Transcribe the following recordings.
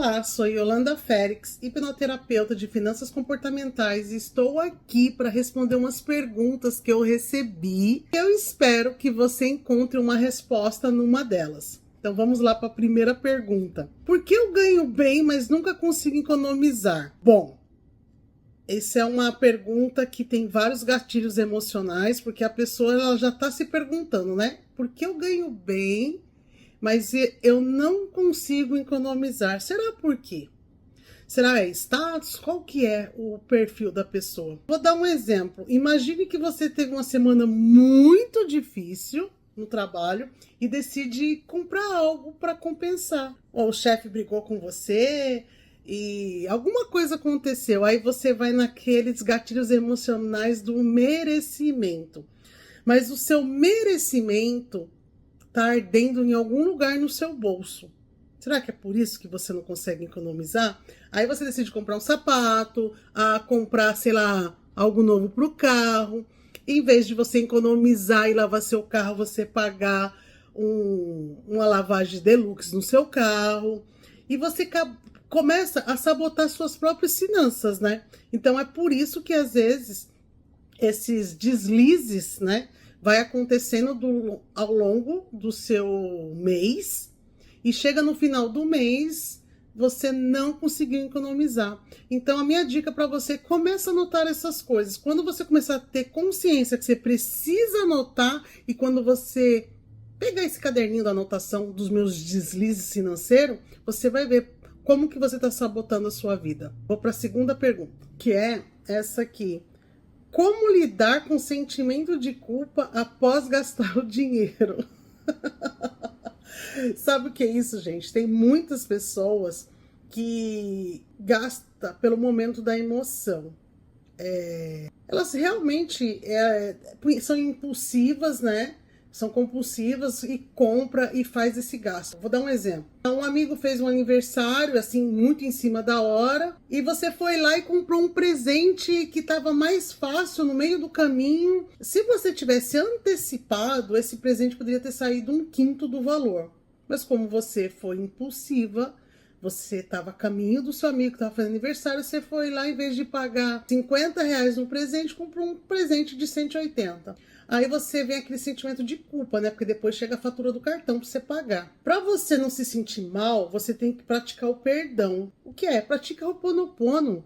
Olá, sou Yolanda Félix, hipnoterapeuta de finanças comportamentais e estou aqui para responder umas perguntas que eu recebi. Eu espero que você encontre uma resposta numa delas. Então vamos lá para a primeira pergunta. Por que eu ganho bem, mas nunca consigo economizar? Bom, essa é uma pergunta que tem vários gatilhos emocionais, porque a pessoa ela já está se perguntando, né? Por que eu ganho bem, mas eu não consigo economizar? Será por quê? Será status? Qual que é o perfil da pessoa? Vou dar um exemplo. Imagine que você teve uma semana muito difícil no trabalho e decide comprar algo para compensar. Ou o chefe brigou com você e alguma coisa aconteceu. Aí você vai naqueles gatilhos emocionais do merecimento. Mas o seu merecimento está ardendo em algum lugar no seu bolso. Será que é por isso que você não consegue economizar? Aí você decide comprar um sapato, comprar, sei lá, algo novo para o carro. Em vez de você economizar e lavar seu carro, você pagar uma lavagem deluxe no seu carro. E você começa a sabotar suas próprias finanças, né? Então é por isso que às vezes esses deslizes, né, vai acontecendo ao longo do seu mês e chega no final do mês, você não conseguiu economizar. Então, a minha dica para você, começa a anotar essas coisas. Quando você começar a ter consciência que você precisa anotar e quando você pegar esse caderninho da anotação dos meus deslizes financeiros, você vai ver como que você está sabotando a sua vida. Vou para a segunda pergunta, que é essa aqui. Como lidar com o sentimento de culpa após gastar o dinheiro? Sabe o que é isso, gente? Tem muitas pessoas que gastam pelo momento da emoção. Elas realmente são impulsivas, né? São compulsivas e compra e faz esse gasto. Vou dar um exemplo. Um amigo fez um aniversário, assim, muito em cima da hora, e você foi lá e comprou um presente que estava mais fácil no meio do caminho. Se você tivesse antecipado, esse presente poderia ter saído 1/5 do valor. Mas como você foi impulsiva, você estava a caminho do seu amigo que estava fazendo aniversário, você foi lá, em vez de pagar R$ 50 no presente, comprou um presente de 180. Aí você vem aquele sentimento de culpa, né? Porque depois chega a fatura do cartão para você pagar. Para você não se sentir mal, você tem que praticar o perdão. O que é? Pratica o Ho'oponopono,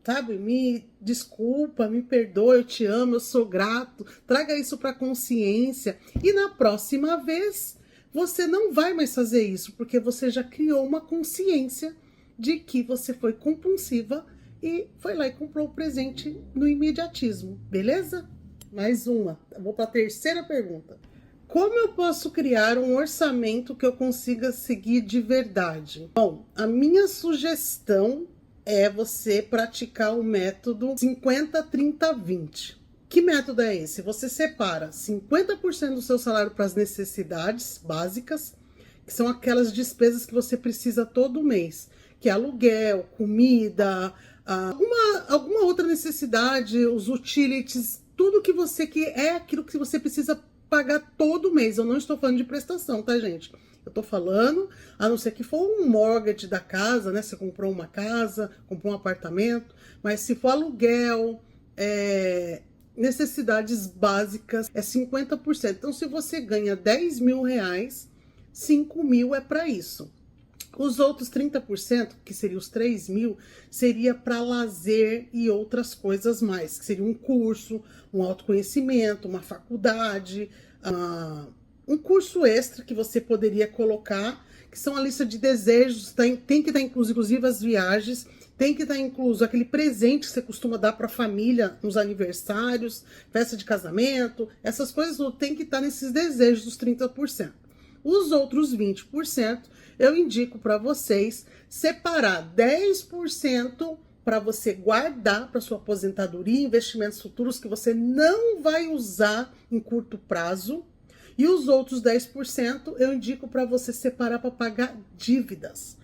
sabe? Me desculpa, me perdoa, eu te amo, eu sou grato. Traga isso para a consciência. E na próxima vez, você não vai mais fazer isso, porque você já criou uma consciência de que você foi compulsiva e foi lá e comprou o presente no imediatismo, beleza? Mais uma. Vou para a terceira pergunta. Como eu posso criar um orçamento que eu consiga seguir de verdade? Bom, a minha sugestão é você praticar o método 50-30-20. Que método é esse? Você separa 50% do seu salário para as necessidades básicas, que são aquelas despesas que você precisa todo mês, que é aluguel, comida, alguma outra necessidade, os utilities, tudo que você quer é aquilo que você precisa pagar todo mês. Eu não estou falando de prestação, tá, gente? Eu tô falando, a não ser que for um mortgage da casa, né? Você comprou uma casa, comprou um apartamento, mas se for aluguel, necessidades básicas, é 50%. Então, se você ganha R$ 10.000, 5.000 é para isso. Os outros 30%, que seriam os 3.000, seria para lazer e outras coisas mais, que seria um curso, um autoconhecimento, uma faculdade, um curso extra que você poderia colocar, que são a lista de desejos, tem que estar incluso, inclusive as viagens, tem que estar incluso aquele presente que você costuma dar para a família nos aniversários, festa de casamento, essas coisas tem que estar nesses desejos dos 30%. Os outros 20%, eu indico para vocês separar 10% para você guardar para sua aposentadoria, investimentos futuros que você não vai usar em curto prazo. E os outros 10% eu indico para você separar para pagar dívidas.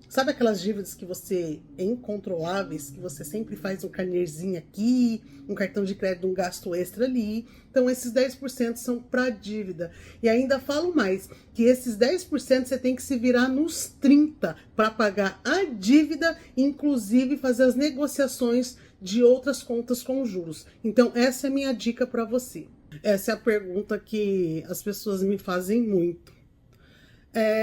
Sabe aquelas dívidas que você é incontroláveis, que você sempre faz um carnêzinho aqui, um cartão de crédito, um gasto extra ali? Então, esses 10% são para dívida. E ainda falo mais, que esses 10% você tem que se virar nos 30% para pagar a dívida, inclusive fazer as negociações de outras contas com juros. Então, essa é a minha dica para você. Essa é a pergunta que as pessoas me fazem muito.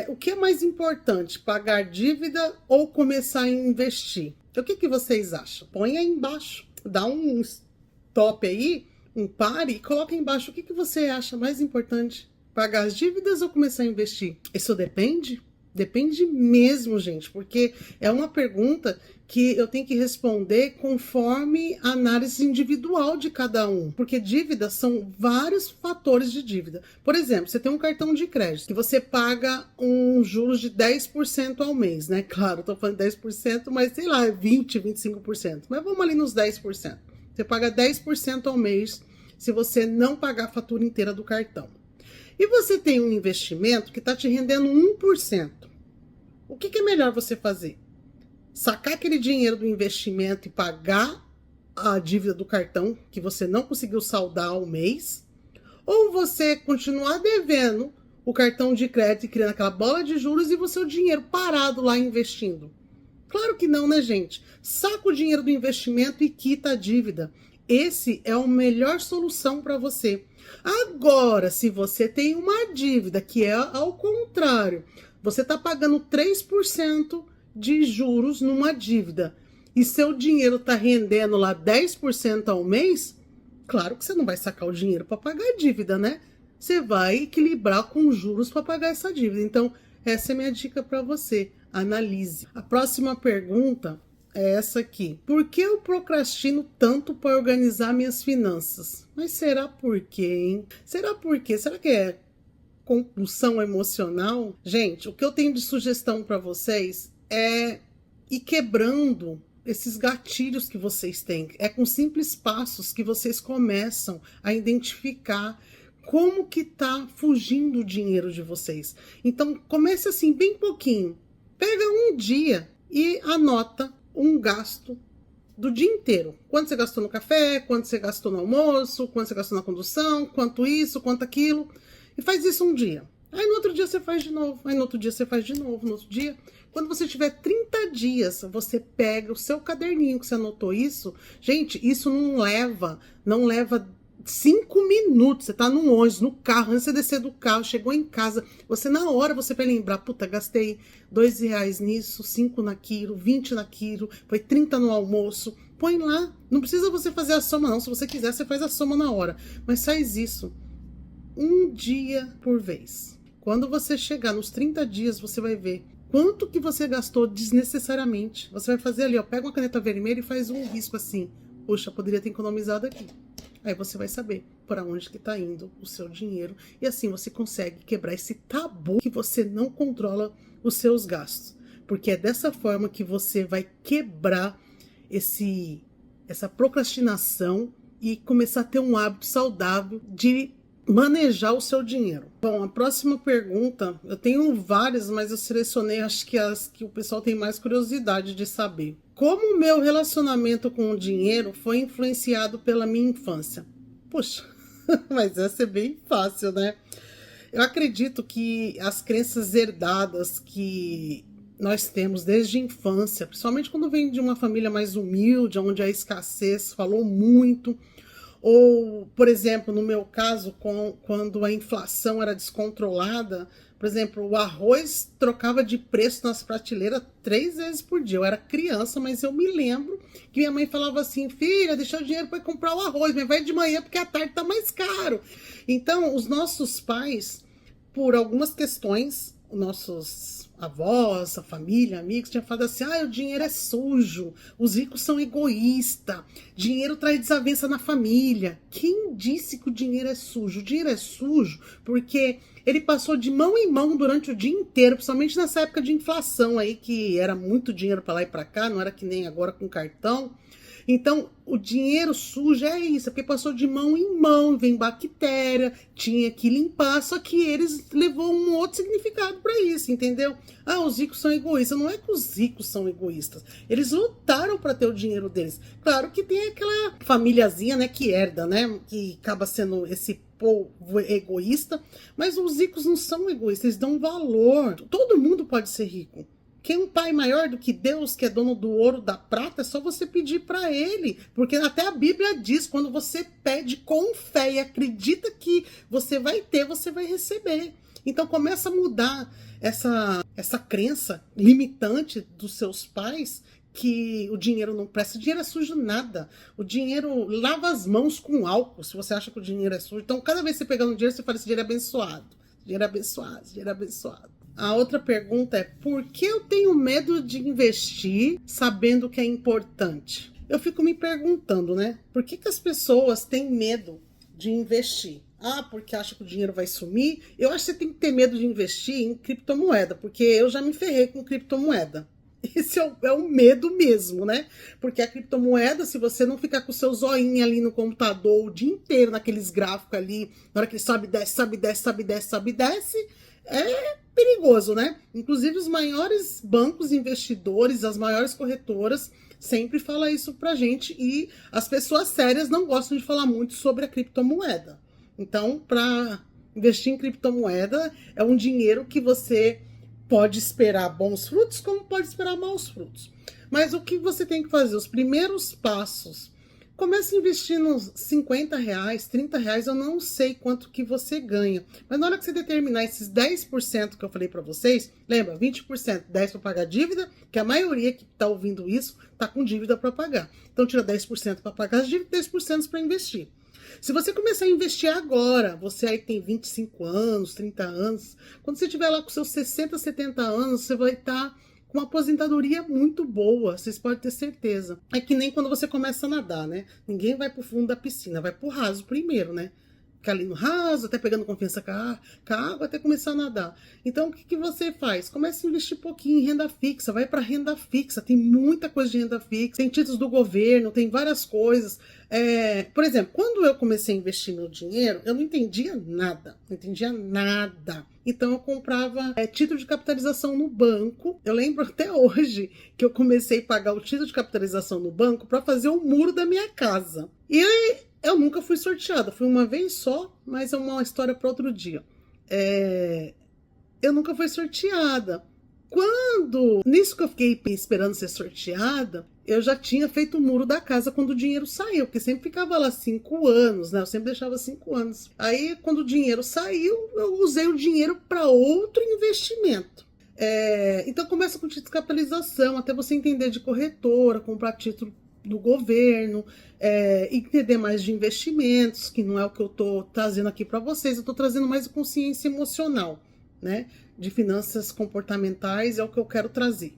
O que é mais importante, pagar dívida ou começar a investir? O que vocês acham? Põe aí embaixo, dá um stop aí, um pare e coloca aí embaixo o que você acha mais importante, pagar as dívidas ou começar a investir? Isso depende? Depende mesmo, gente, porque é uma pergunta que eu tenho que responder conforme a análise individual de cada um, porque dívidas são vários fatores de dívida. Por exemplo, você tem um cartão de crédito que você paga um juros de 10% ao mês, né? Claro, tô falando 10%, mas sei lá, 20%, 25%. Mas vamos ali nos 10%. Você paga 10% ao mês se você não pagar a fatura inteira do cartão. E você tem um investimento que está te rendendo 1%. O que é melhor você fazer? Sacar aquele dinheiro do investimento e pagar a dívida do cartão que você não conseguiu saldar ao mês? Ou você continuar devendo o cartão de crédito e criando aquela bola de juros e você o dinheiro parado lá investindo? Claro que não, né, gente? Saca o dinheiro do investimento e quita a dívida. Esse é a melhor solução para você. Agora, se você tem uma dívida que é ao contrário, você está pagando 3% de juros numa dívida e seu dinheiro está rendendo lá 10% ao mês, claro que você não vai sacar o dinheiro para pagar a dívida, né? Você vai equilibrar com juros para pagar essa dívida. Então, essa é a minha dica para você. Analise. A próxima pergunta é essa aqui. Por que eu procrastino tanto para organizar minhas finanças? Mas será por quê, hein? Será por quê? Será que é compulsão emocional? Gente, o que eu tenho de sugestão para vocês é ir quebrando esses gatilhos que vocês têm. É com simples passos que vocês começam a identificar como que tá fugindo o dinheiro de vocês. Então, comece assim, bem pouquinho. Pega um dia e anota um gasto do dia inteiro. Quanto você gastou no café, quanto você gastou no almoço, quanto você gastou na condução, quanto isso, quanto aquilo. E faz isso um dia. Aí no outro dia você faz de novo. Aí no outro dia você faz de novo. No outro dia. Quando você tiver 30 dias, você pega o seu caderninho que você anotou isso. Gente, isso não leva 5 minutos. Você tá no ônibus, no carro, antes de você descer do carro, chegou em casa. Você na hora você vai lembrar, puta, gastei R$2 nisso, 5 naquilo, 20 naquilo, foi 30 no almoço. Põe lá. Não precisa você fazer a soma não. Se você quiser, você faz a soma na hora. Mas faz isso um dia por vez. Quando você chegar nos 30 dias, você vai ver quanto que você gastou desnecessariamente. Você vai fazer ali, ó, pega uma caneta vermelha e faz um risco assim. Poxa, poderia ter economizado aqui. Aí você vai saber para onde que tá indo o seu dinheiro. E assim você consegue quebrar esse tabu que você não controla os seus gastos. Porque é dessa forma que você vai quebrar essa procrastinação e começar a ter um hábito saudável de manejar o seu dinheiro. Bom, a próxima pergunta, eu tenho várias, mas eu selecionei acho que as que o pessoal tem mais curiosidade de saber. Como o meu relacionamento com o dinheiro foi influenciado pela minha infância? Puxa, mas essa é bem fácil, né? Eu acredito que as crenças herdadas que nós temos desde a infância, principalmente quando vem de uma família mais humilde, onde a escassez falou muito, ou, por exemplo, no meu caso, quando a inflação era descontrolada, por exemplo, o arroz trocava de preço nas prateleiras 3 vezes por dia. Eu era criança, mas eu me lembro que minha mãe falava assim, filha, deixa o dinheiro para comprar o arroz, mas vai de manhã porque à tarde tá mais caro. Então, os nossos pais, por algumas questões, nossos avós, a família, amigos, tinha falado assim, o dinheiro é sujo, os ricos são egoístas, dinheiro traz desavença na família. Quem disse que o dinheiro é sujo? O dinheiro é sujo porque ele passou de mão em mão durante o dia inteiro, principalmente nessa época de inflação aí, que era muito dinheiro para lá e para cá, não era que nem agora com cartão. Então, o dinheiro sujo é isso, é porque passou de mão em mão, vem bactéria, tinha que limpar, só que eles levou um outro significado para isso, entendeu? Ah, os ricos são egoístas. Não é que os ricos são egoístas. Eles lutaram para ter o dinheiro deles. Claro que tem aquela famíliazinha, né, que herda, né, que acaba sendo esse povo egoísta, mas os ricos não são egoístas, eles dão valor. Todo mundo pode ser rico. Quem é um pai maior do que Deus, que é dono do ouro, da prata, é só você pedir para ele. Porque até a Bíblia diz, quando você pede com fé e acredita que você vai ter, você vai receber. Então começa a mudar essa crença limitante dos seus pais, que o dinheiro não presta. O dinheiro é sujo nada. O dinheiro lava as mãos com álcool, se você acha que o dinheiro é sujo. Então cada vez que você pegar um dinheiro, você fala, esse dinheiro é abençoado. Esse dinheiro é abençoado, esse dinheiro é abençoado. A outra pergunta é, por que eu tenho medo de investir sabendo que é importante? Eu fico me perguntando, né? Por que as pessoas têm medo de investir? Ah, porque acha que o dinheiro vai sumir? Eu acho que você tem que ter medo de investir em criptomoeda, porque eu já me ferrei com criptomoeda. Esse é o medo mesmo, né? Porque a criptomoeda, se você não ficar com o seu zoinho ali no computador o dia inteiro, naqueles gráficos ali, na hora que ele sobe, desce, sobe, desce, sobe, desce, sobe, desce, é perigoso, né? Inclusive os maiores bancos investidores, as maiores corretoras sempre falam isso pra gente, e as pessoas sérias não gostam de falar muito sobre a criptomoeda. Então, para investir em criptomoeda, é um dinheiro que você pode esperar bons frutos, como pode esperar maus frutos. Mas o que você tem que fazer? Os primeiros passos. Comece investindo R$50, R$30, eu não sei quanto que você ganha. Mas na hora que você determinar esses 10% que eu falei para vocês, lembra, 20%, 10% para pagar dívida, que a maioria que está ouvindo isso está com dívida para pagar. Então tira 10% para pagar as dívidas, 10% para investir. Se você começar a investir agora, você aí tem 25 anos, 30 anos, quando você estiver lá com seus 60, 70 anos, você vai estar com uma aposentadoria muito boa, vocês podem ter certeza. É que nem quando você começa a nadar, né? Ninguém vai pro fundo da piscina, vai pro raso primeiro, né? Ficar ali no raso, até pegando confiança com a água, até começar a nadar. Então, o que você faz? Começa a investir pouquinho em renda fixa, vai para renda fixa, tem muita coisa de renda fixa, tem títulos do governo, tem várias coisas. Por exemplo, quando eu comecei a investir meu dinheiro, eu não entendia nada, não entendia nada. Então eu comprava título de capitalização no banco. Eu lembro até hoje que eu comecei a pagar o título de capitalização no banco para fazer o muro da minha casa. E eu nunca fui sorteada, fui uma vez só, mas é uma história para outro dia. Eu nunca fui sorteada. Nisso que eu fiquei esperando ser sorteada, eu já tinha feito o muro da casa quando o dinheiro saiu, porque sempre ficava lá 5 anos, né? Eu sempre deixava 5 anos. Aí, quando o dinheiro saiu, eu usei o dinheiro para outro investimento. Então, começa com título de capitalização, até você entender de corretora, comprar título do governo, entender mais de investimentos, que não é o que eu estou trazendo aqui para vocês, eu estou trazendo mais consciência emocional, né? De finanças comportamentais é o que eu quero trazer.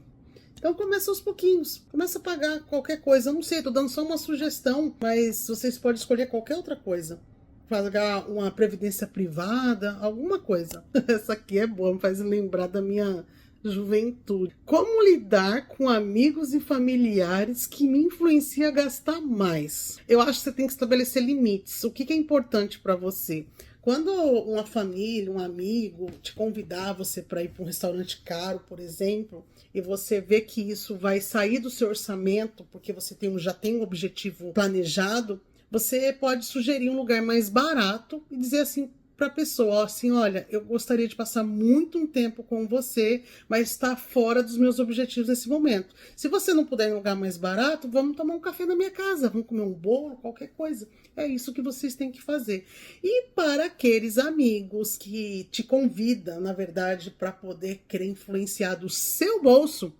Então começa aos pouquinhos, começa a pagar qualquer coisa, eu não sei, tô dando só uma sugestão, mas vocês podem escolher qualquer outra coisa. Pagar uma previdência privada, alguma coisa. Essa aqui é boa, me faz lembrar da minha juventude. Como lidar com amigos e familiares que me influenciam a gastar mais? Eu acho que você tem que estabelecer limites. O que é importante para você? Quando uma família, um amigo te convidar você para ir para um restaurante caro, por exemplo, e você vê que isso vai sair do seu orçamento, porque você já tem um objetivo planejado, você pode sugerir um lugar mais barato e dizer assim para a pessoa, assim, olha, eu gostaria de passar muito um tempo com você, mas está fora dos meus objetivos nesse momento. Se você não puder ir em um lugar mais barato, vamos tomar um café na minha casa, vamos comer um bolo, qualquer coisa. É isso que vocês têm que fazer. E para aqueles amigos que te convidam, na verdade, para poder querer influenciar do seu bolso,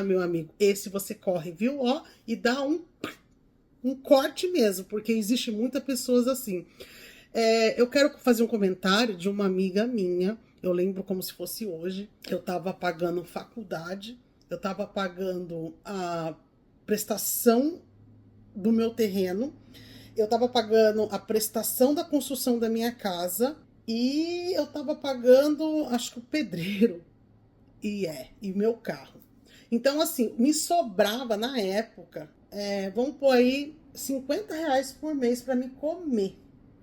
meu amigo, esse você corre, viu? E dá um corte mesmo, porque existe muitas pessoas assim. Eu quero fazer um comentário de uma amiga minha. Eu lembro como se fosse hoje. Eu estava pagando faculdade, eu estava pagando a prestação do meu terreno, eu estava pagando a prestação da construção da minha casa e eu estava pagando, acho que o pedreiro e meu carro. Então, assim, me sobrava na época vamos pôr aí R$ 50 por mês para me comer.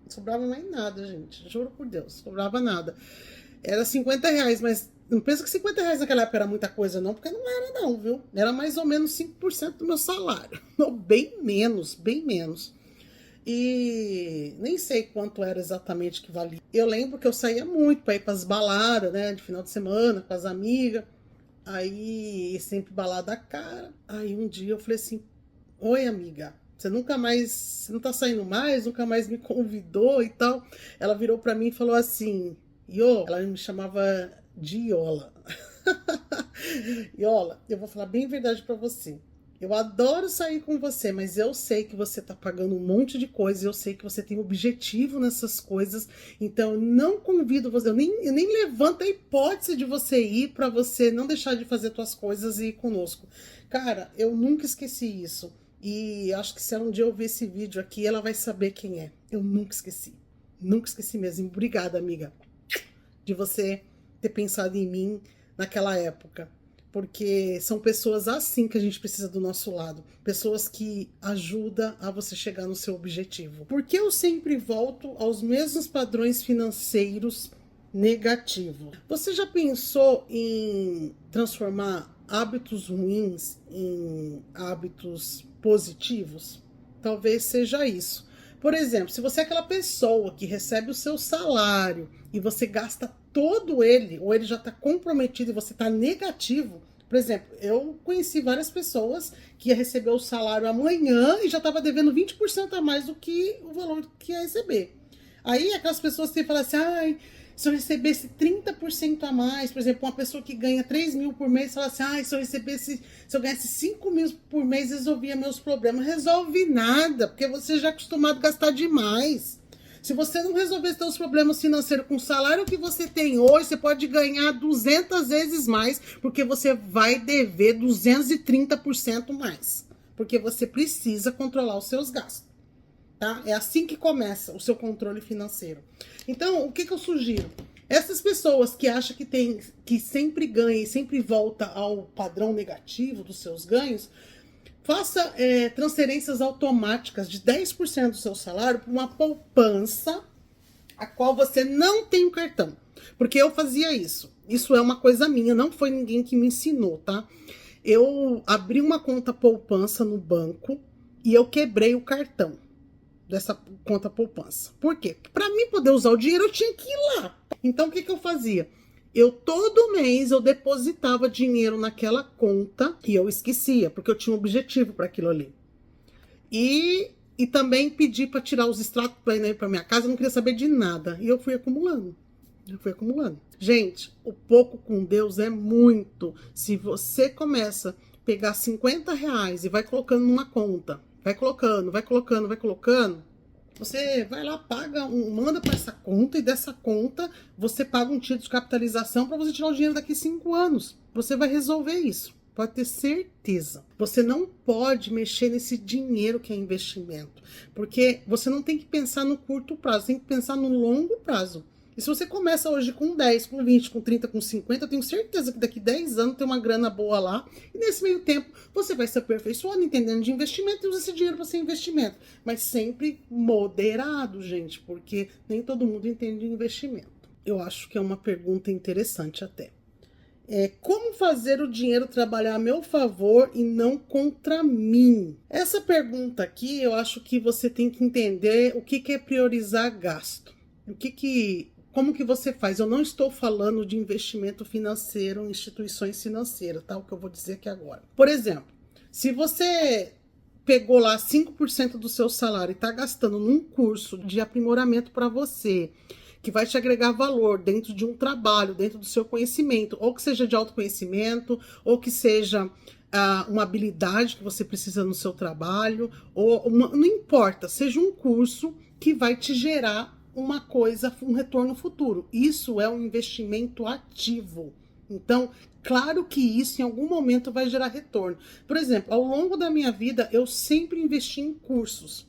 Não sobrava mais nada, gente. Juro por Deus, não sobrava nada. Era R$ 50, mas não pensa que R$ 50 naquela época era muita coisa, não, porque não era, não, viu? Era mais ou menos 5% do meu salário. Não, bem menos, bem menos. E nem sei quanto era exatamente que valia. Eu lembro que eu saía muito para ir para as baladas, né? De final de semana, com as amigas. Aí, sempre balada cara. Aí um dia eu falei assim: oi, amiga, você nunca mais, você não tá saindo mais, nunca mais me convidou e tal. Ela virou pra mim e falou assim: Iô, ela me chamava de Iola. Iola, eu vou falar bem a verdade pra você. Eu adoro sair com você, mas eu sei que você tá pagando um monte de coisa, eu sei que você tem objetivo nessas coisas, então eu não convido você, eu nem levanto a hipótese de você ir pra você não deixar de fazer suas coisas e ir conosco. Cara, eu nunca esqueci isso. E acho que se ela um dia ouvir esse vídeo aqui, ela vai saber quem é. Eu nunca esqueci. Nunca esqueci mesmo. Obrigada, amiga, de você ter pensado em mim naquela época. Porque são pessoas assim que a gente precisa do nosso lado. Pessoas que ajudam a você chegar no seu objetivo. Porque eu sempre volto aos mesmos padrões financeiros negativos. Você já pensou em transformar hábitos ruins em hábitos positivos? Talvez seja isso. Por exemplo, se você é aquela pessoa que recebe o seu salário e você gasta todo ele, ou ele já está comprometido e você está negativo. Por exemplo, eu conheci várias pessoas que ia receber o salário amanhã e já estava devendo 20% a mais do que o valor que ia receber. Aí aquelas pessoas que falam assim: ai, se eu recebesse 30% a mais, por exemplo, uma pessoa que ganha 3 mil por mês, fala assim: ai, se eu ganhasse 5 mil por mês, resolvia meus problemas. Não resolve nada, porque você já é acostumado a gastar demais. Se você não resolver seus problemas financeiros com o salário que você tem hoje, você pode ganhar 200 vezes mais, porque você vai dever 230% mais. Porque você precisa controlar os seus gastos. Tá? É assim que começa o seu controle financeiro. Então, o que eu sugiro? Essas pessoas que acham que sempre ganha e sempre volta ao padrão negativo dos seus ganhos, faça transferências automáticas de 10% do seu salário para uma poupança a qual você não tem o cartão. Porque eu fazia isso. Isso é uma coisa minha, não foi ninguém que me ensinou, tá? Eu abri uma conta poupança no banco e eu quebrei o cartão dessa conta poupança. Por quê? Para mim poder usar o dinheiro, eu tinha que ir lá. Então, o que eu fazia? Todo mês, eu depositava dinheiro naquela conta e eu esquecia, porque eu tinha um objetivo para aquilo ali. E também pedi para tirar os extratos para ir para minha casa, eu não queria saber de nada. E eu fui acumulando. Gente, o pouco com Deus é muito. Se você começa a pegar R$ 50 e vai colocando numa conta, vai colocando, você vai lá, manda para essa conta, e dessa conta você paga um título de capitalização para você tirar o dinheiro daqui 5 anos. Você vai resolver isso, pode ter certeza. Você não pode mexer nesse dinheiro que é investimento, porque você não tem que pensar no curto prazo, tem que pensar no longo prazo. E se você começa hoje com 10, com 20, com 30, com 50, eu tenho certeza que daqui 10 anos tem uma grana boa lá. E nesse meio tempo, você vai se aperfeiçoando, entendendo de investimento e usa esse dinheiro para ser investimento. Mas sempre moderado, gente, porque nem todo mundo entende de investimento. Eu acho que é uma pergunta interessante até. Como fazer o dinheiro trabalhar a meu favor e não contra mim? Essa pergunta aqui, eu acho que você tem que entender o que é priorizar gasto. Como que você faz? Eu não estou falando de investimento financeiro em instituições financeiras, tá? O que eu vou dizer aqui agora. Por exemplo, se você pegou lá 5% do seu salário e está gastando num curso de aprimoramento para você, que vai te agregar valor dentro de um trabalho, dentro do seu conhecimento, ou que seja de autoconhecimento, ou que seja uma habilidade que você precisa no seu trabalho, não importa, seja um curso que vai te gerar um retorno futuro. Isso é um investimento ativo. Então, claro que isso em algum momento vai gerar retorno. Por exemplo, ao longo da minha vida, eu sempre investi em cursos.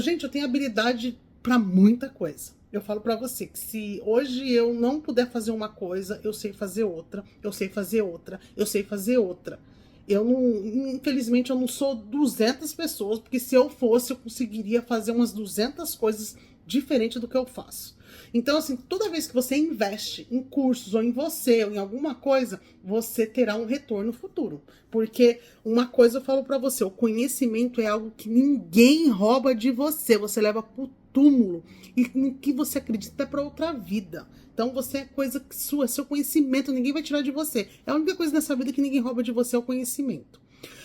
Gente, eu tenho habilidade para muita coisa. Eu falo para você que se hoje eu não puder fazer uma coisa, eu sei fazer outra, eu sei fazer outra, eu sei fazer outra. Eu não, infelizmente, eu não sou 200 pessoas, porque se eu fosse, eu conseguiria fazer umas 200 coisas diferentes do que eu faço. Então, assim, toda vez que você investe em cursos, ou em você, ou em alguma coisa, você terá um retorno futuro. Porque uma coisa eu falo pra você, o conhecimento é algo que ninguém rouba de você, você leva pro túmulo, e no que você acredita é pra outra vida. Então você é coisa sua, seu conhecimento, ninguém vai tirar de você. É a única coisa nessa vida que ninguém rouba de você é o conhecimento.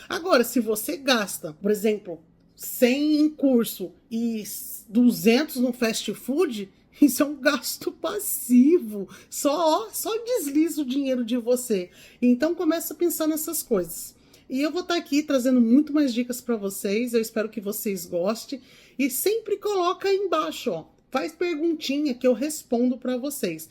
Agora, se você gasta, por exemplo, 100 em curso e 200 no fast food, isso é um gasto passivo. Só desliza o dinheiro de você. Então começa a pensar nessas coisas. E eu vou estar aqui trazendo muito mais dicas para vocês. Eu espero que vocês gostem. E sempre coloca aí embaixo, ó. Faz perguntinha que eu respondo para vocês.